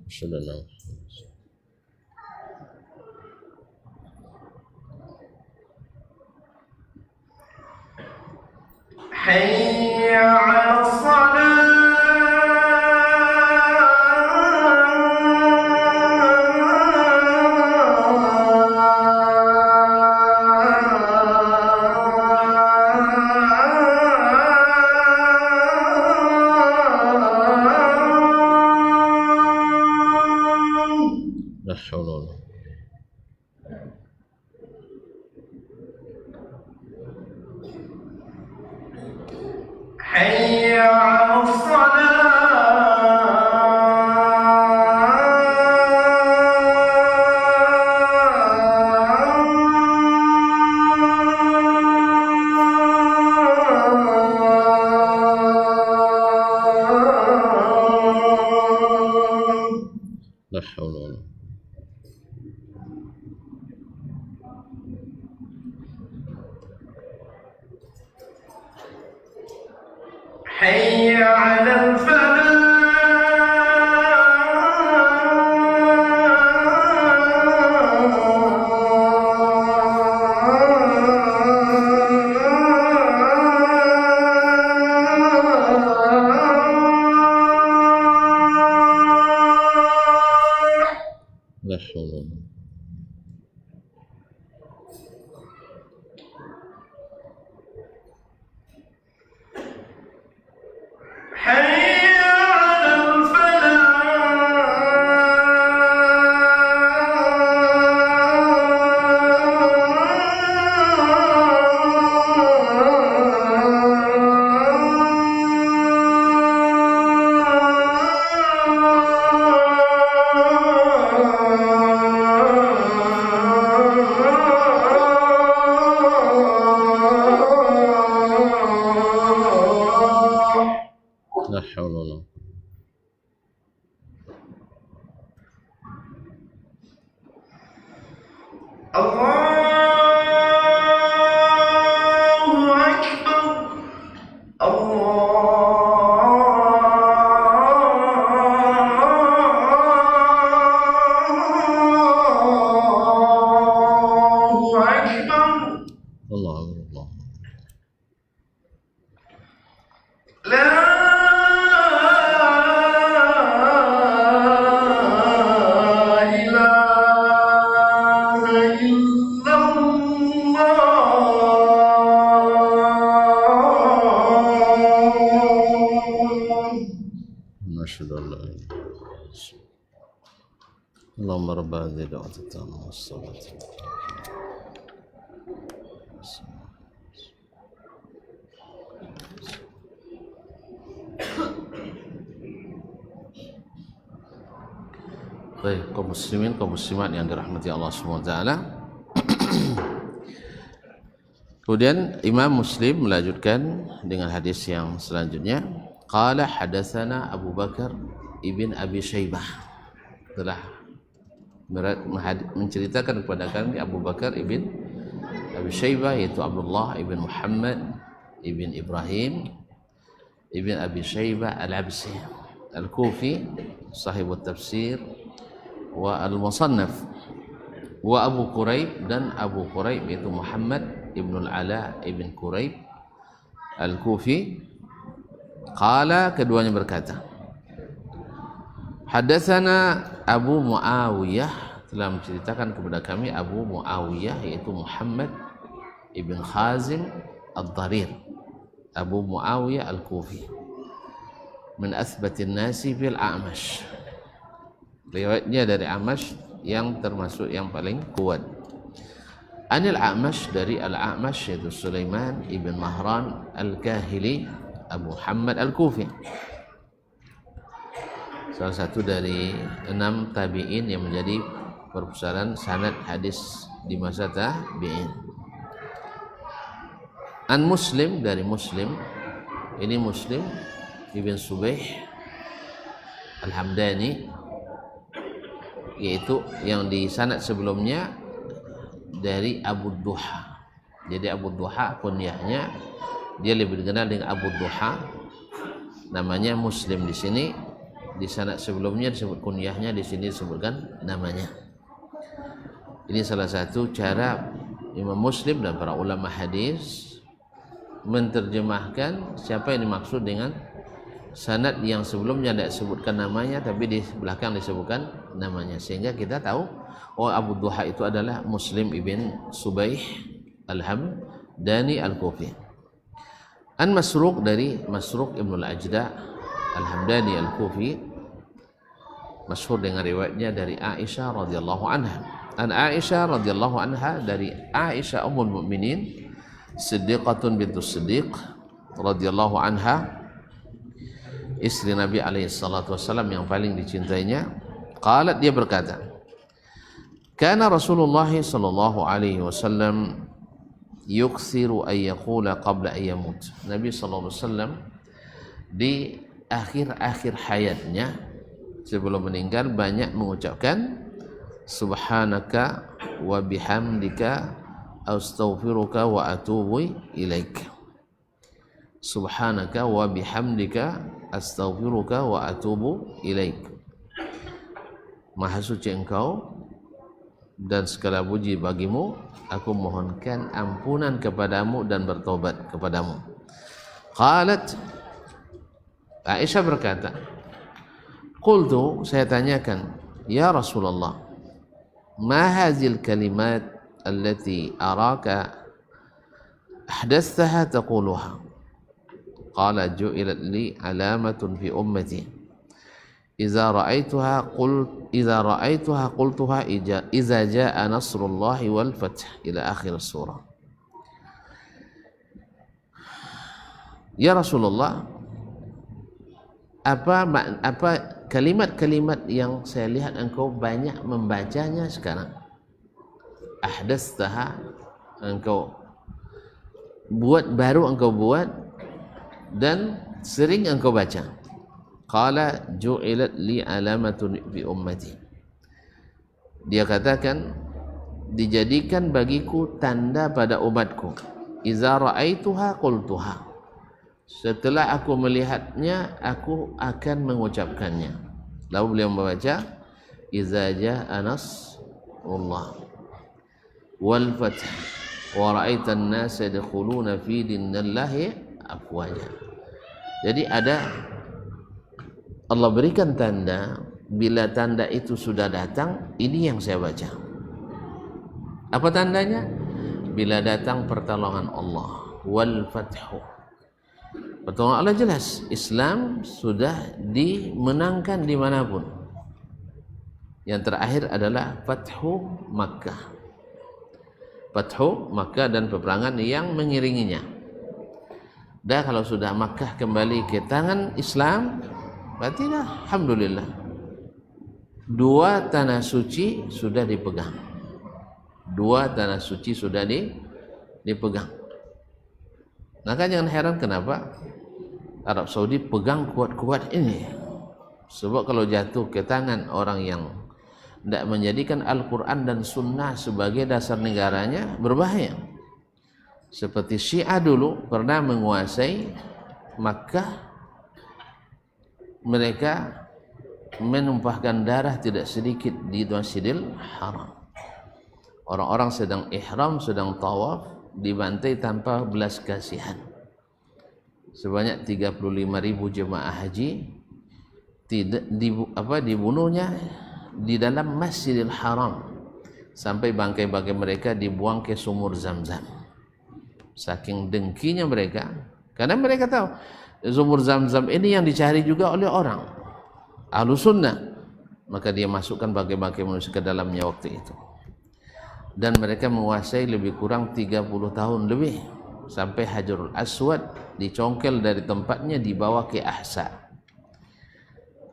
أشهد أن لا حي على الصلاة. لا حول ولا قوة. حي على الصلاة. لا حول ولا قوة. حي على الفلاح. لا حول ولا قوة. حي Allah. لا إله إلا الله. نشهد أن لا إله إلا الله. اللهم رب هذه الدعوة التامة والصلاة. Baik, kaum muslimin, kaum muslimat yang dirahmati Allah SWT. Kemudian Imam Muslim melanjutkan dengan hadis yang selanjutnya. Qala hadatsana Abu Bakar ibn Abi Syaibah. Telah menceritakan kepada kami Abu Bakar ibn Abi Syaibah, yaitu Abdullah ibn Muhammad ibn Ibrahim ibn Abi Syaibah al-Absi al-Kufi, sahibut tafsir wa al-Musannaf, wa Abu Quraib, dan Abu Quraib itu Muhammad ibn al-Ala ibn Quraib al-Kufi. Qala, keduanya berkata, hadatsana Abu Muawiyah, telah menceritakan kepada kami Abu Muawiyah, yaitu Muhammad ibn Khazim ad-Darir, Abu Muawiyah al-Kufi, min athbatin nasi fil A'mash, riwayatnya dari A'mash yang termasuk yang paling kuat. Anil A'mash, dari Al-A'mash, yaitu Sulaiman ibn Mahran al-Kahili Abu Muhammad al-Kufi, salah satu dari 6 tabi'in yang menjadi perpustakaan sanad hadis di masa tabi'in. An Muslim, dari Muslim, ini Muslim ibn Subaih al-Hamdani, yaitu yang di sanad sebelumnya dari Abu Duha. Jadi Abu Duha kunyahnya, dia lebih dikenal dengan Abu Duha, namanya Muslim di sini. Di sanad sebelumnya disebut kunyahnya, di sini disebutkan namanya. Ini salah satu cara Imam Muslim dan para ulama hadis menerjemahkan siapa yang dimaksud dengan sanad yang sebelumnya tidak disebutkan namanya, tapi di belakang disebutkan namanya, sehingga kita tahu oh Abu Duha itu adalah Muslim ibn Subaih al-Hamdani al-Kufi. An Masruq, dari Masruq ibn al-Ajda al-Hamdani al-Kufi, masyhur dengan riwayatnya dari Aisyah radhiyallahu anha. An Aisyah radhiyallahu anha, dari Aisyah ummul mukminin Siddiqatun bintus Siddiq radhiyallahu anha, istri Nabi alaihi salatu wasallam yang paling dicintainya. Qalat, dia berkata, kana Rasulullah sallallahu alaihi wasallam yukthiru an yaqula qabla an yamut. Nabi sallallahu alaihi wasallam di akhir-akhir hayatnya sebelum meninggal banyak mengucapkan subhanaka wa bihamdika astaghfiruka wa atubu ilaik. Subhanaka wa bihamdika astaghfiruka wa atubu ilaik. Maha suci engkau dan segala puji bagimu, aku mohonkan ampunan kepadamu dan bertobat kepadamu. Qalat, Aisyah berkata, qultu, saya tanyakan, ya Rasulullah, ma hazil kalimat allati araka ahdathaha taquluha? Qala, ju'ilat li alamatun fi ummati idza ra'aituha qultuha idza jaa nasrullahi wal fath, ila akhir surah. Ya Rasulullah, apa kalimat-kalimat yang saya lihat engkau banyak membacanya sekarang? Ahdatsaha, engkau buat, baru engkau buat dan sering engkau baca. Qala ju'ilat li alamatun fi ummati, dia katakan dijadikan bagiku tanda pada umatku. Iza ra'aituha qultuha, setelah aku melihatnya aku akan mengucapkannya. Lalu beliau membaca iza jaa nasrullah wal fath wa ra'aitan nasa yadkhuluna fi dinillahi afwaja. Jadi ada Allah berikan tanda, bila tanda itu sudah datang, ini yang saya baca. Apa tandanya? Bila datang pertolongan Allah, wal fathu. Pertolongan Allah jelas, Islam sudah dimenangkan dimanapun. Yang terakhir adalah Fathu Makkah. Fathu Makkah dan peperangan yang mengiringinya. Dan kalau sudah Makkah kembali ke tangan Islam, berarti dah alhamdulillah. Dua tanah suci sudah dipegang. Dua tanah suci sudah dipegang. Maka jangan heran kenapa Arab Saudi pegang kuat-kuat ini. Sebab kalau jatuh ke tangan orang yang tidak menjadikan Al-Quran dan Sunnah sebagai dasar negaranya, berbahaya. Seperti Syiah dulu pernah menguasai Makkah, mereka menumpahkan darah tidak sedikit di Masjidil Haram. Orang-orang sedang ihram, sedang tawaf, dibantai tanpa belas kasihan. Sebanyak 35.000 jemaah haji dibunuhnya di dalam Masjidil Haram, sampai bangkai-bangkai mereka dibuang ke sumur Zam-Zam. Saking dengkinya mereka, karena mereka tahu sumur Zam-Zam ini yang dicari juga oleh orang Ahlus Sunnah, maka dia masukkan bangkai-bangkai manusia ke dalamnya waktu itu. Dan mereka menguasai lebih kurang 30 tahun lebih, sampai Hajarul Aswad dicongkel dari tempatnya, dibawa ke Ahsa.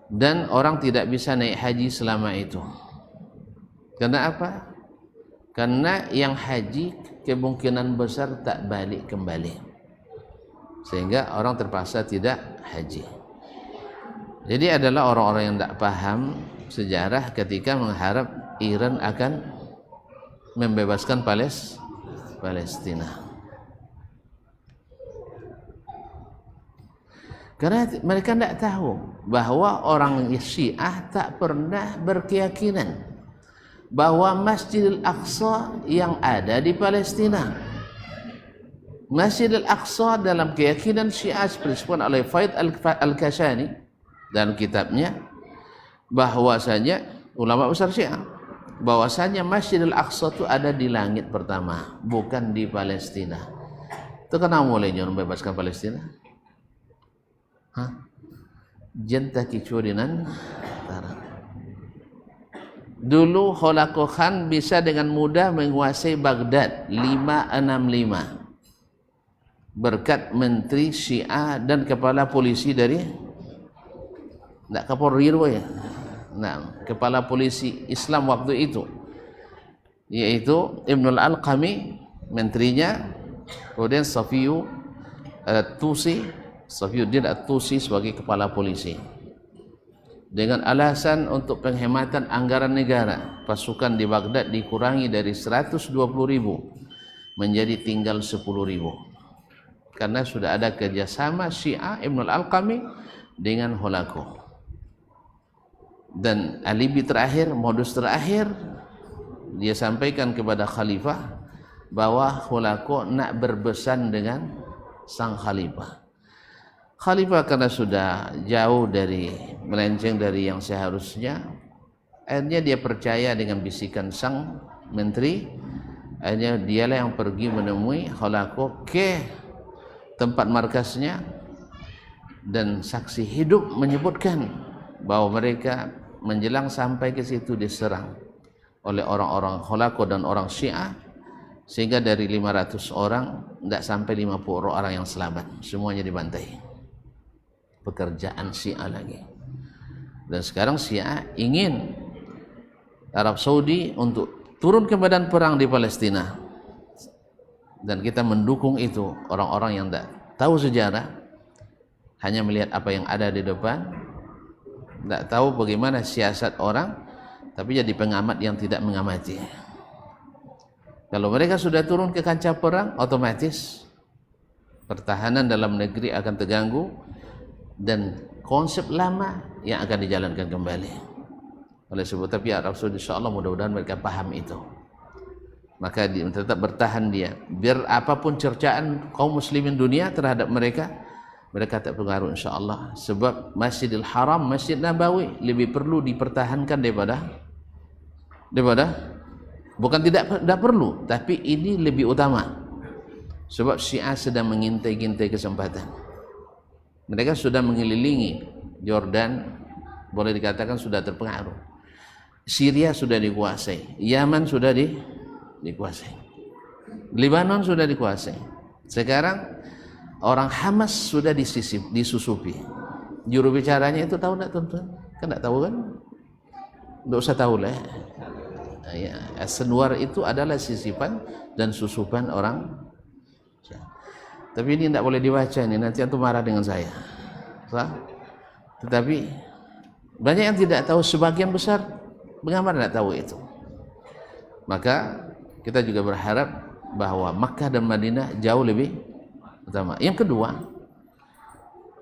Dan orang tidak bisa naik haji selama itu. Karena apa? Karena yang haji kemungkinan besar tak balik kembali, sehingga orang terpaksa tidak haji. Jadi adalah orang-orang yang tak paham sejarah ketika mengharap Iran akan membebaskan Palestina. Karena mereka tidak tahu bahwa orang Syiah tak pernah berkeyakinan bahwa Masjidil Aqsa yang ada di Palestina. Masjidil Aqsa dalam keyakinan Syiah seperti disebut oleh Faid Al-Kashani dalam kitabnya, bahwasanya ulama besar Syiah, bahwasanya Masjidil Aqsa itu ada di langit pertama, bukan di Palestina. Itu kenapa mulainya membebaskan Palestina? Jenta kicurinan dulu Holako Khan bisa dengan mudah menguasai Baghdad 565 berkat menteri Syiah dan kepala polisi dari Kapolri ya. Nah, kepala polisi Islam waktu itu yaitu Ibnul Alqami menterinya, kemudian Safiyuddin At-Tusi sebagai kepala polisi. Dengan alasan untuk penghematan anggaran negara, pasukan di Baghdad dikurangi dari 120.000 menjadi tinggal 10.000. Karena sudah ada kerjasama Syiah Ibnul Alqami dengan Holako. Dan alibi terakhir, modus terakhir, dia sampaikan kepada khalifah bahwa Holako nak berbesan dengan sang khalifah. Khalifah karena sudah jauh dari, melenceng dari yang seharusnya, akhirnya dia percaya dengan bisikan sang menteri. Akhirnya dialah yang pergi menemui Holako ke tempat markasnya, dan saksi hidup menyebutkan bahwa mereka menjelang sampai ke situ diserang oleh orang-orang Holako dan orang Syiah, sehingga dari 500 orang tidak sampai 50 orang yang selamat, semuanya dibantai. Pekerjaan Syiah lagi. Dan sekarang Syiah ingin Arab Saudi untuk turun ke medan perang di Palestina, dan kita mendukung itu. Orang-orang yang tidak tahu sejarah, hanya melihat apa yang ada di depan, tidak tahu bagaimana siasat orang, tapi jadi pengamat yang tidak mengamati. Kalau mereka sudah turun ke kancah perang, otomatis pertahanan dalam negeri akan terganggu, dan konsep lama yang akan dijalankan kembali. Oleh sebab tapi Arab Saudi, insyaallah mudah-mudahan mereka paham itu. maka tetap bertahan dia. Biar apapun cercaan kaum muslimin dunia terhadap mereka, mereka tak pengaruh insyaAllah. Sebab Masjidil Haram, Masjid Nabawi lebih perlu dipertahankan daripada bukan tidak perlu, tapi ini lebih utama. Sebab Syiah sedang mengintai-intai kesempatan. Mereka sudah mengelilingi Jordan, boleh dikatakan sudah terpengaruh. Syria sudah dikuasai, Yaman sudah dikuasai, Lebanon sudah dikuasai. Sekarang orang Hamas sudah disusupi. Juru bicaranya itu tahu tak tuan-tuan? Kan tak tahu kan? Tidak usah tahu lah. Ya, As-Sinwar itu adalah sisipan dan susupan orang. Tapi ini tidak boleh dibaca ini, nanti antum marah dengan saya. Tetapi banyak yang tidak tahu, sebagian besar mengapa tidak tahu itu. Maka kita juga berharap bahwa Makkah dan Madinah jauh lebih utama. Yang kedua,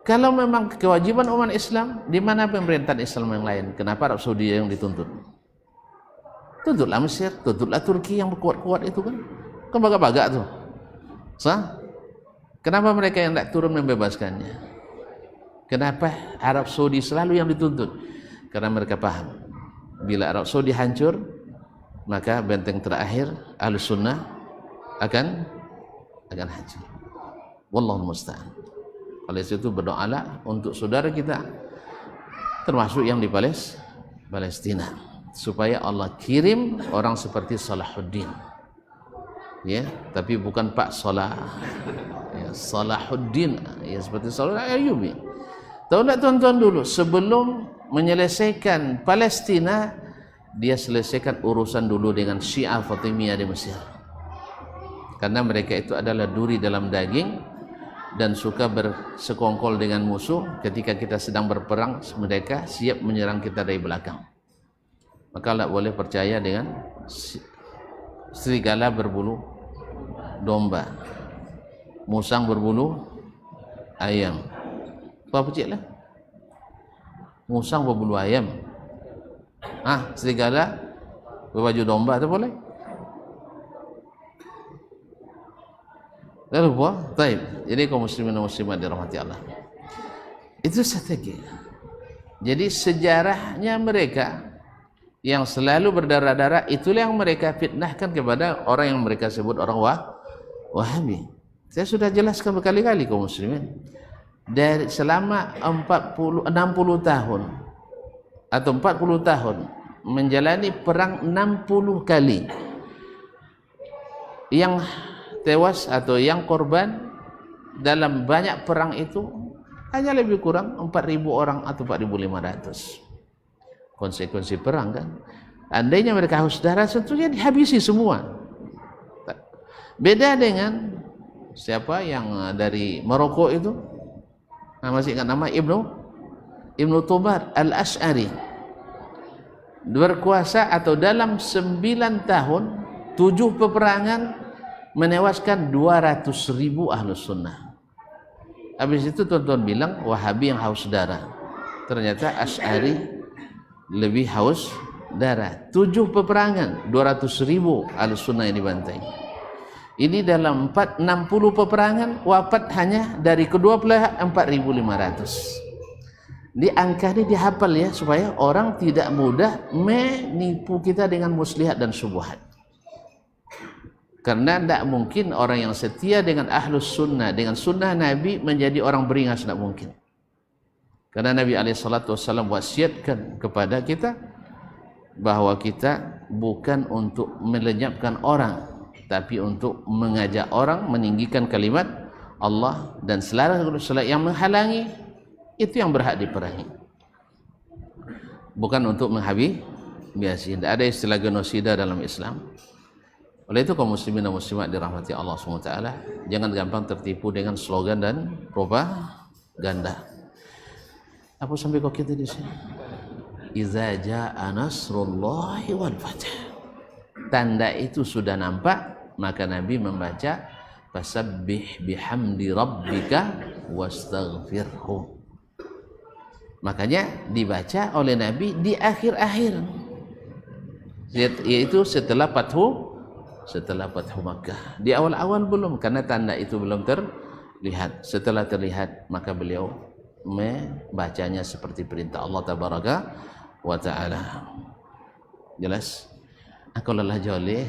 kalau memang kewajiban umat Islam, di mana pemerintahan Islam yang lain? Kenapa Arab Saudi yang dituntut? Tuntutlah Mesir, tuntutlah Turki yang kuat-kuat itu kan baga-baga tuh. Kenapa mereka yang tidak turun membebaskannya? Kenapa Arab Saudi selalu yang dituntut? Karena mereka paham, bila Arab Saudi hancur, maka benteng terakhir Ahlus Sunnah akan hancur. Wallahu musta'an. Oleh itu berdoalah untuk saudara kita, termasuk yang di Palestina, supaya Allah kirim orang seperti Salahuddin, ya, tapi bukan Pak Salah, ya, Salahuddin, ya, seperti Salah Ayyubi. Tahu tak tuan-tuan, dulu sebelum menyelesaikan Palestina, dia selesaikan urusan dulu dengan Syiah Fatimiyah di Mesir, karena mereka itu adalah duri dalam daging dan suka bersekongkol dengan musuh. Ketika kita sedang berperang, mereka siap menyerang kita dari belakang. Maka tidak boleh percaya dengan serigala berbulu domba, musang berbulu ayam. Apa cik lah? Musang berbulu ayam. Serigala berbaju domba itu boleh? Lalu apa? Baik. Jadi kaum muslimin dan muslimat dirahmati Allah, itu strategi. Jadi sejarahnya mereka yang selalu berdarah-darah, itulah yang mereka fitnahkan kepada orang yang mereka sebut orang Wahabi. Saya sudah jelaskan berkali-kali kaum muslimin, dari selama 60 tahun atau 40 tahun menjalani perang 60 kali, yang tewas atau yang korban dalam banyak perang itu hanya lebih kurang 4.000 orang atau 4.500. Konsekuensi perang kan, andainya mereka haus darah tentunya dihabisi semua. Beda dengan siapa yang dari Maroko itu, masih ingat nama Ibnu Tubar Al-Ash'ari, berkuasa atau dalam 9 tahun 7 peperangan menewaskan 200.000 Ahlus Sunnah. Habis itu tuan-tuan bilang Wahabi yang haus darah, ternyata Ash'ari lebih haus darah. 7 peperangan 200.000 Ahlus Sunnah yang dibantai. Ini dalam 60 peperangan, wafat hanya dari kedua belah 4.500. Di angka ini dihafal ya, supaya orang tidak mudah menipu kita dengan muslihat dan syubhat. Karena tidak mungkin orang yang setia dengan Ahlus Sunnah, dengan sunnah Nabi, menjadi orang beringas, tidak mungkin. Karena Nabi SAW wasiatkan kepada kita bahwa kita bukan untuk melenyapkan orang, tapi untuk mengajak orang meninggikan kalimat Allah, dan selaras yang menghalangi itu yang berhak diperangi, bukan untuk menghabisi. Tidak ada istilah genosida dalam Islam. Oleh itu kaum muslimin dan muslimat dirahmati Allah SWT, jangan gampang tertipu dengan slogan dan propaganda. Apa sampai kok kita di sini? Iza jaa nasrullahi wal fath. Tanda itu sudah nampak, maka Nabi membaca fasabbih bihamdi rabbika wastaghfirhu. Makanya dibaca oleh Nabi di akhir-akhir, yaitu setelah Fathu setelah Fathu Makkah. Di awal-awal belum, karena tanda itu belum terlihat. Setelah terlihat maka beliau membacanya seperti perintah Allah tabaraka wa ta'ala. Jelas? Aku lelah joleh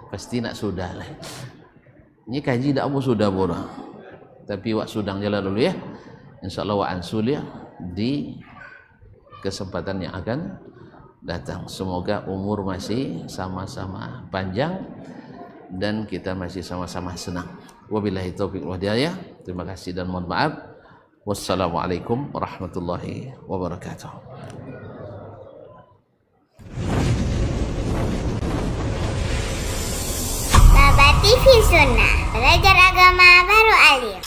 pasti nak sudah lah. Ini kaji dak mau sudah bodoh. Tapi wak sudang jalan dulu ya. Insyaallah wa ansul ya di kesempatan yang akan datang. Semoga umur masih sama-sama panjang dan kita masih sama-sama senang. Wabillahi taufiq wal hidayah. Terima kasih dan mohon maaf. Wassalamualaikum warahmatullahi wabarakatuh. Baba TV Sunnah, belajar agama baru alim.